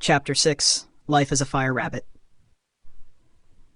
Chapter 6 Life as a Fire Rabbit.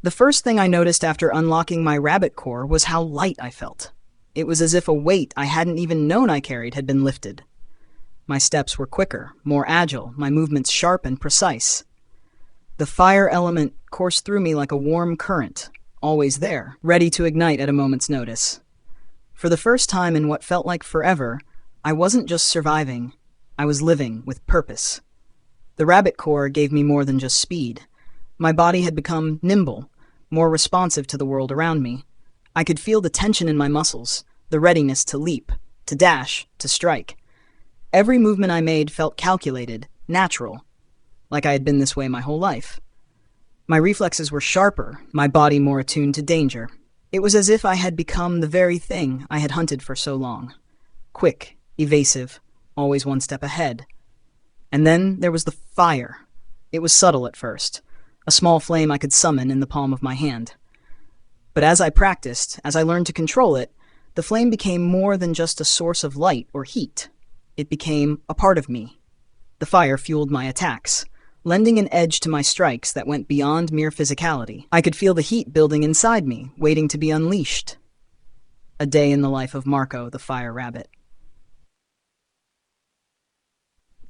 The first thing I noticed after unlocking my rabbit core was how light I felt. It was as if a weight I hadn't even known I carried had been lifted. My steps were quicker, more agile, my movements sharp and precise. The fire element coursed through me like a warm current, always there, ready to ignite at a moment's notice. For the first time in what felt like forever, I wasn't just surviving, I was living with purpose. The rabbit core gave me more than just speed. My body had become nimble, more responsive to the world around me. I could feel the tension in my muscles, the readiness to leap, to dash, to strike. Every movement I made felt calculated, natural, like I had been this way my whole life. My reflexes were sharper, my body more attuned to danger. It was as if I had become the very thing I had hunted for so long. Quick, evasive, always one step ahead. And then there was the fire. It was subtle at first, a small flame I could summon in the palm of my hand. But as I practiced, as I learned to control it, the flame became more than just a source of light or heat. It became a part of me. The fire fueled my attacks, lending an edge to my strikes that went beyond mere physicality. I could feel the heat building inside me, waiting to be unleashed. A day in the life of Marco, the fire rabbit.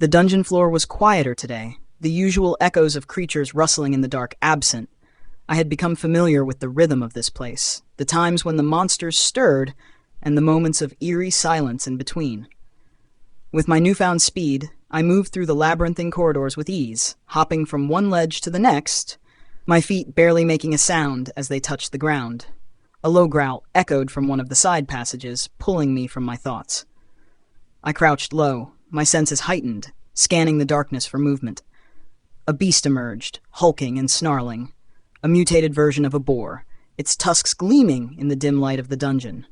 The dungeon floor was quieter today, the usual echoes of creatures rustling in the dark absent. I had become familiar with the rhythm of this place, the times when the monsters stirred, and the moments of eerie silence in between. With my newfound speed, I moved through the labyrinthine corridors with ease, hopping from one ledge to the next, my feet barely making a sound as they touched the ground. A low growl echoed from one of the side passages, pulling me from my thoughts. I crouched low, my senses heightened, scanning the darkness for movement. A beast emerged, hulking and snarling. A mutated version of a boar, its tusks gleaming in the dim light of the dungeon.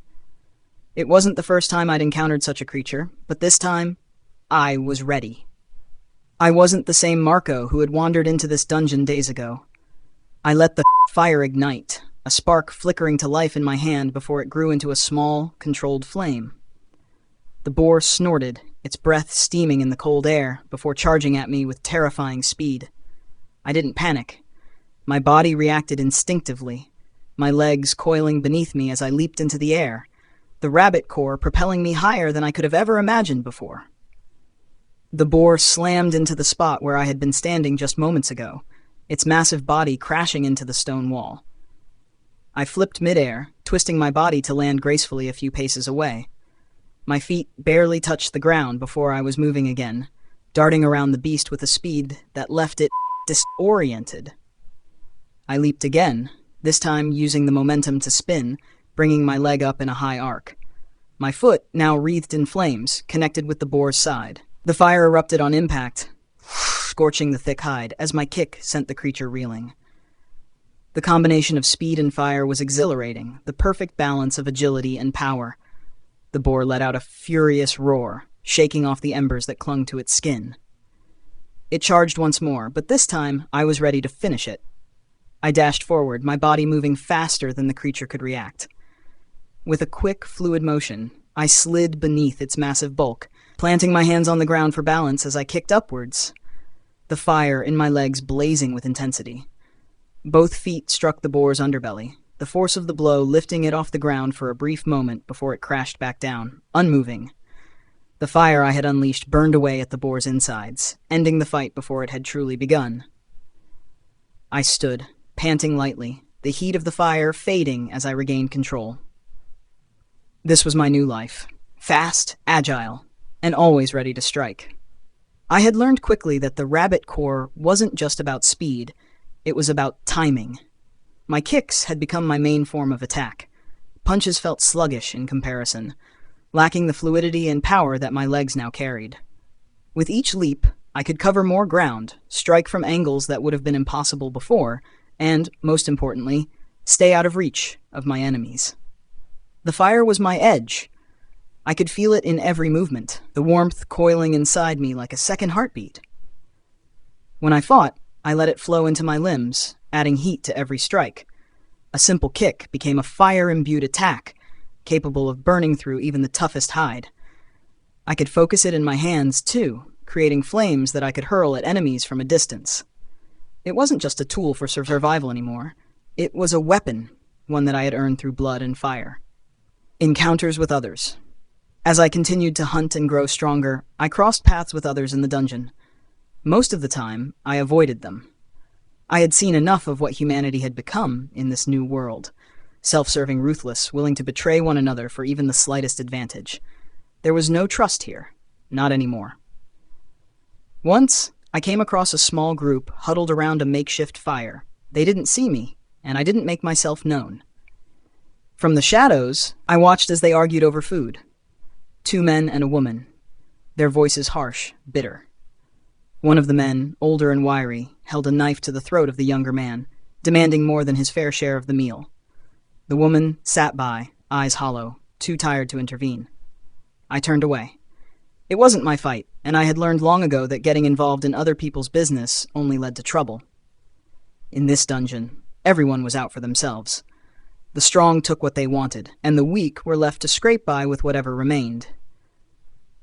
It wasn't the first time I'd encountered such a creature, but this time, I was ready. I wasn't the same Marco who had wandered into this dungeon days ago. I let the fire ignite, a spark flickering to life in my hand before it grew into a small, controlled flame. The boar snorted, its breath steaming in the cold air, before charging at me with terrifying speed. I didn't panic. My body reacted instinctively, my legs coiling beneath me as I leaped into the air, the rabbit core propelling me higher than I could have ever imagined before. The boar slammed into the spot where I had been standing just moments ago, its massive body crashing into the stone wall. I flipped midair, twisting my body to land gracefully a few paces away. My feet barely touched the ground before I was moving again, darting around the beast with a speed that left it disoriented. I leaped again, this time using the momentum to spin, bringing my leg up in a high arc. My foot, now wreathed in flames, connected with the boar's side. The fire erupted on impact, scorching the thick hide as my kick sent the creature reeling. The combination of speed and fire was exhilarating, the perfect balance of agility and power. The boar let out a furious roar, shaking off the embers that clung to its skin. It charged once more, but this time I was ready to finish it. I dashed forward, my body moving faster than the creature could react. With a quick, fluid motion, I slid beneath its massive bulk, planting my hands on the ground for balance as I kicked upwards, the fire in my legs blazing with intensity. Both feet struck the boar's underbelly, the force of the blow lifting it off the ground for a brief moment before it crashed back down, unmoving. The fire I had unleashed burned away at the boar's insides, ending the fight before it had truly begun. I stood, panting lightly, the heat of the fire fading as I regained control. This was my new life, fast, agile, and always ready to strike. I had learned quickly that the rabbit core wasn't just about speed, it was about timing. My kicks had become my main form of attack. Punches felt sluggish in comparison, lacking the fluidity and power that my legs now carried. With each leap, I could cover more ground, strike from angles that would have been impossible before, and, most importantly, stay out of reach of my enemies. The fire was my edge. I could feel it in every movement, the warmth coiling inside me like a second heartbeat. When I fought, I let it flow into my limbs, adding heat to every strike. A simple kick became a fire-imbued attack, capable of burning through even the toughest hide. I could focus it in my hands, too, creating flames that I could hurl at enemies from a distance. It wasn't just a tool for survival anymore. It was a weapon, one that I had earned through blood and fire. Encounters with others. As I continued to hunt and grow stronger, I crossed paths with others in the dungeon. Most of the time, I avoided them. I had seen enough of what humanity had become in this new world. Self-serving, ruthless, willing to betray one another for even the slightest advantage. There was no trust here. Not anymore. Once, I came across a small group huddled around a makeshift fire. They didn't see me, and I didn't make myself known. From the shadows, I watched as they argued over food. 2 men and a woman. Their voices harsh, bitter. One of the men, older and wiry, held a knife to the throat of the younger man, demanding more than his fair share of the meal. The woman sat by, eyes hollow, too tired to intervene. I turned away. It wasn't my fight, and I had learned long ago that getting involved in other people's business only led to trouble. In this dungeon, everyone was out for themselves. The strong took what they wanted, and the weak were left to scrape by with whatever remained.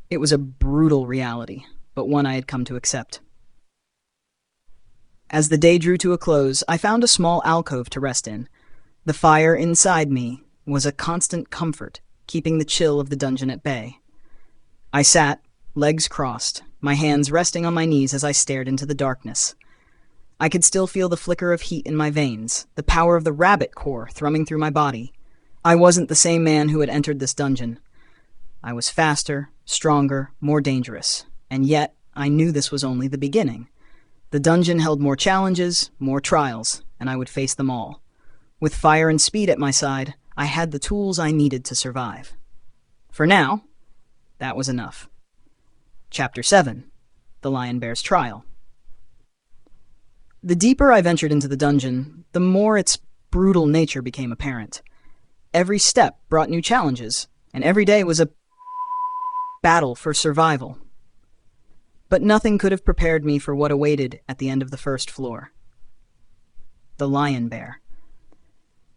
It was a brutal reality, but one I had come to accept. As the day drew to a close, I found a small alcove to rest in. The fire inside me was a constant comfort, keeping the chill of the dungeon at bay. I sat, legs crossed, my hands resting on my knees as I stared into the darkness. I could still feel the flicker of heat in my veins, the power of the rabbit core thrumming through my body. I wasn't the same man who had entered this dungeon. I was faster, stronger, more dangerous, and yet I knew this was only the beginning. The dungeon held more challenges, more trials, and I would face them all. With fire and speed at my side, I had the tools I needed to survive. For now, that was enough. Chapter 7. The Lion Bear's Trial. The deeper I ventured into the dungeon, the more its brutal nature became apparent. Every step brought new challenges, and every day was a battle for survival. But nothing could have prepared me for what awaited at the end of the first floor. The Lion Bear.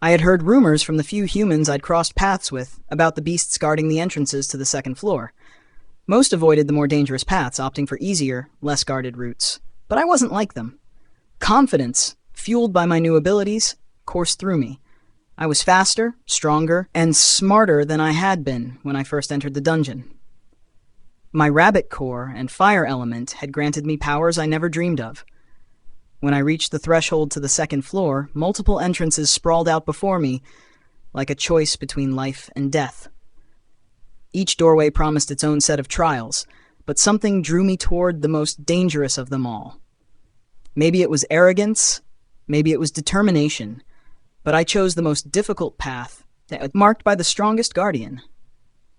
I had heard rumors from the few humans I'd crossed paths with about the beasts guarding the entrances to the second floor. Most avoided the more dangerous paths, opting for easier, less guarded routes. But I wasn't like them. Confidence, fueled by my new abilities, coursed through me. I was faster, stronger, and smarter than I had been when I first entered the dungeon. My rabbit core and fire element had granted me powers I never dreamed of. When I reached the threshold to the second floor, multiple entrances sprawled out before me, like a choice between life and death. Each doorway promised its own set of trials, but something drew me toward the most dangerous of them all. Maybe it was arrogance, maybe it was determination, but I chose the most difficult path, marked by the strongest guardian,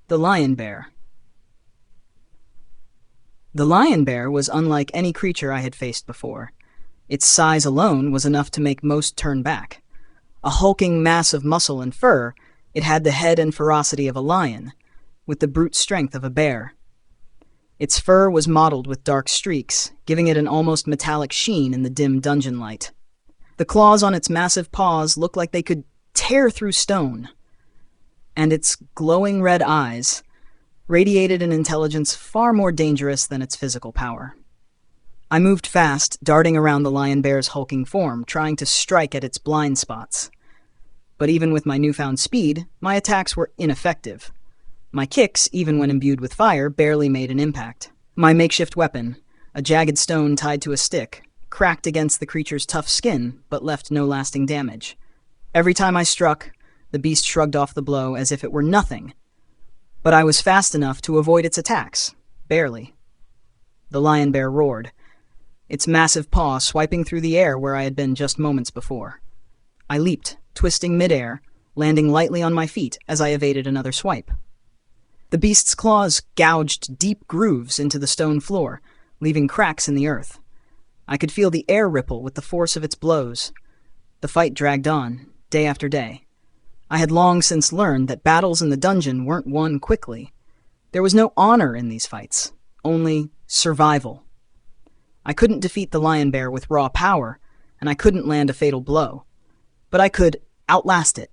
the Lion Bear. The Lion Bear was unlike any creature I had faced before. Its size alone was enough to make most turn back. A hulking mass of muscle and fur, it had the head and ferocity of a lion, with the brute strength of a bear. Its fur was mottled with dark streaks, giving it an almost metallic sheen in the dim dungeon light. The claws on its massive paws looked like they could tear through stone, and its glowing red eyes radiated an intelligence far more dangerous than its physical power. I moved fast, darting around the lion bear's hulking form, trying to strike at its blind spots. But even with my newfound speed, my attacks were ineffective. My kicks, even when imbued with fire, barely made an impact. My makeshift weapon, a jagged stone tied to a stick, cracked against the creature's tough skin, but left no lasting damage. Every time I struck, the beast shrugged off the blow as if it were nothing. But I was fast enough to avoid its attacks, barely. The lion bear roared, its massive paw swiping through the air where I had been just moments before. I leaped, twisting midair, landing lightly on my feet as I evaded another swipe. The beast's claws gouged deep grooves into the stone floor, leaving cracks in the earth. I could feel the air ripple with the force of its blows. The fight dragged on, day after day. I had long since learned that battles in the dungeon weren't won quickly. There was no honor in these fights, only survival. I couldn't defeat the lion bear with raw power, and I couldn't land a fatal blow. But I could outlast it.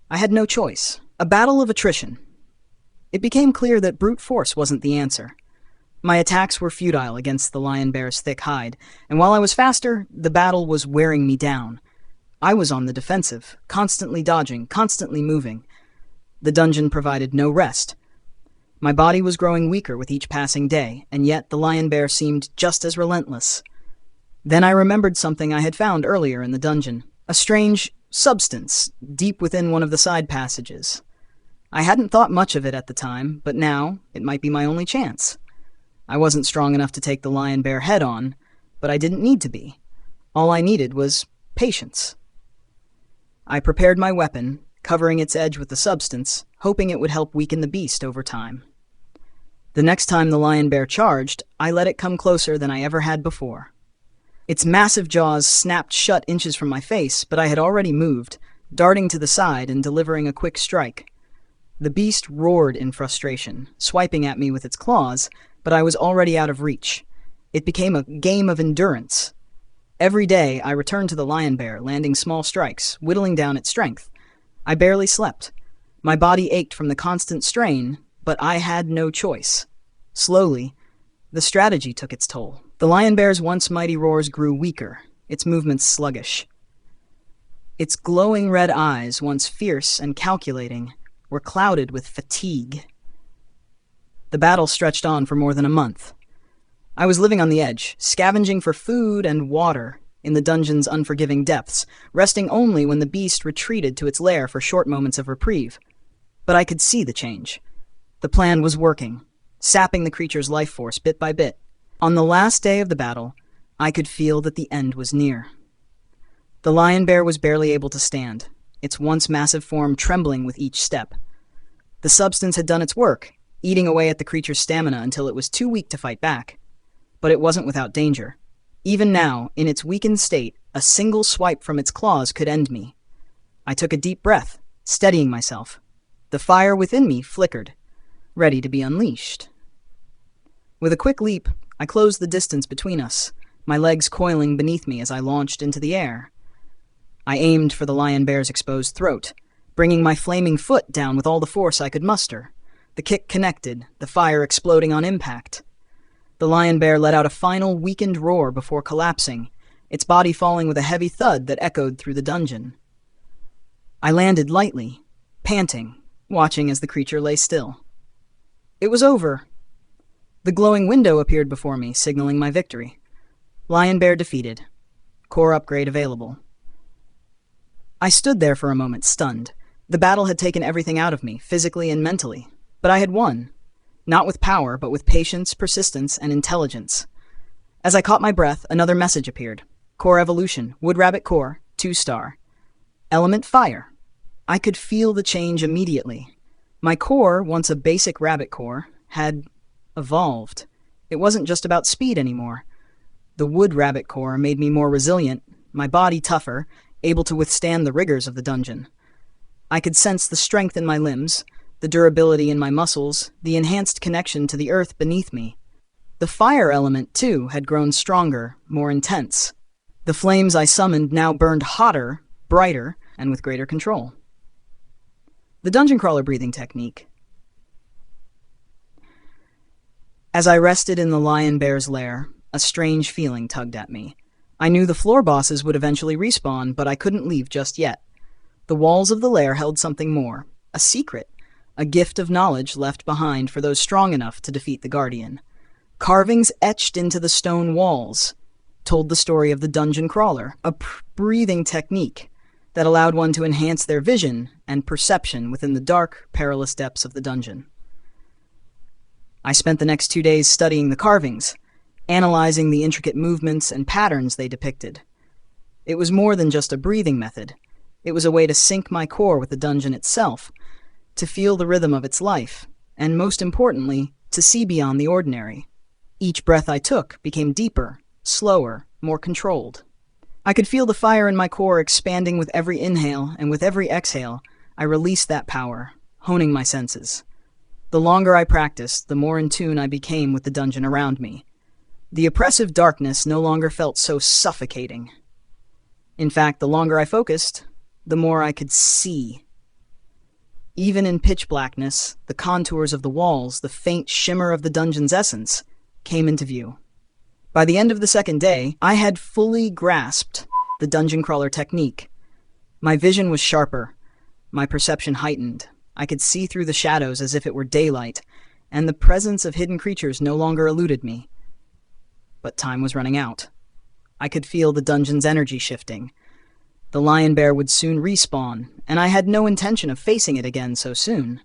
I had no choice. A battle of attrition. It became clear that brute force wasn't the answer. My attacks were futile against the lion bear's thick hide, and while I was faster, the battle was wearing me down. I was on the defensive, constantly dodging, constantly moving. The dungeon provided no rest. My body was growing weaker with each passing day, and yet the lion bear seemed just as relentless. Then I remembered something I had found earlier in the dungeon, a strange substance deep within one of the side passages. I hadn't thought much of it at the time, but now it might be my only chance. I wasn't strong enough to take the lion bear head on, but I didn't need to be. All I needed was patience. I prepared my weapon, covering its edge with the substance, hoping it would help weaken the beast over time. The next time the lion bear charged, I let it come closer than I ever had before. Its massive jaws snapped shut inches from my face, but I had already moved, darting to the side and delivering a quick strike. The beast roared in frustration, swiping at me with its claws, but I was already out of reach. It became a game of endurance. Every day, I returned to the lion bear, landing small strikes, whittling down its strength. I barely slept. My body ached from the constant strain, but I had no choice. Slowly, the strategy took its toll. The lion bear's once mighty roars grew weaker, its movements sluggish. Its glowing red eyes, once fierce and calculating, were clouded with fatigue. The battle stretched on for more than a month. I was living on the edge, scavenging for food and water in the dungeon's unforgiving depths, resting only when the beast retreated to its lair for short moments of reprieve. But I could see the change. The plan was working, sapping the creature's life force bit by bit. On the last day of the battle, I could feel that the end was near. The lion bear was barely able to stand, its once massive form trembling with each step. The substance had done its work, eating away at the creature's stamina until it was too weak to fight back. But it wasn't without danger. Even now, in its weakened state, a single swipe from its claws could end me. I took a deep breath, steadying myself. The fire within me flickered, ready to be unleashed. With a quick leap, I closed the distance between us, my legs coiling beneath me as I launched into the air. I aimed for the lion bear's exposed throat, bringing my flaming foot down with all the force I could muster. The kick connected, the fire exploding on impact. The lion bear let out a final weakened roar before collapsing, its body falling with a heavy thud that echoed through the dungeon. I landed lightly, panting, watching as the creature lay still. It was over. The glowing window appeared before me, signaling my victory. Lion bear defeated. Core upgrade available. I stood there for a moment, stunned. The battle had taken everything out of me, physically and mentally. But I had won. Not with power, but with patience, persistence, and intelligence. As I caught my breath, another message appeared. Core evolution, Wood Rabbit Core, 2-star. Element fire. I could feel the change immediately. My core, once a basic rabbit core, had evolved. It wasn't just about speed anymore. The wood rabbit core made me more resilient, my body tougher, able to withstand the rigors of the dungeon. I could sense the strength in my limbs, the durability in my muscles, the enhanced connection to the earth beneath me. The fire element, too, had grown stronger, more intense. The flames I summoned now burned hotter, brighter, and with greater control. The dungeon crawler breathing technique. As I rested in the lion bear's lair, a strange feeling tugged at me. I knew the floor bosses would eventually respawn, but I couldn't leave just yet. The walls of the lair held something more, a secret, a gift of knowledge left behind for those strong enough to defeat the Guardian. Carvings etched into the stone walls told the story of the dungeon crawler, a breathing technique that allowed one to enhance their vision and perception within the dark, perilous depths of the dungeon. I spent the next 2 days studying the carvings, analyzing the intricate movements and patterns they depicted. It was more than just a breathing method. It was a way to sync my core with the dungeon itself, to feel the rhythm of its life, and most importantly, to see beyond the ordinary. Each breath I took became deeper, slower, more controlled. I could feel the fire in my core expanding with every inhale, and with every exhale, I released that power, honing my senses. The longer I practiced, the more in tune I became with the dungeon around me. The oppressive darkness no longer felt so suffocating. In fact, the longer I focused, the more I could see. Even in pitch blackness, the contours of the walls, the faint shimmer of the dungeon's essence, came into view. By the end of the second day, I had fully grasped the dungeon crawler technique. My vision was sharper, my perception heightened. I could see through the shadows as if it were daylight, and the presence of hidden creatures no longer eluded me. But time was running out. I could feel the dungeon's energy shifting. The lion bear would soon respawn, and I had no intention of facing it again so soon.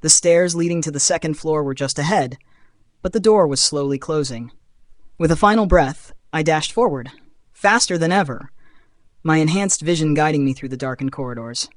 The stairs leading to the second floor were just ahead, but the door was slowly closing. With a final breath, I dashed forward, faster than ever, my enhanced vision guiding me through the darkened corridors.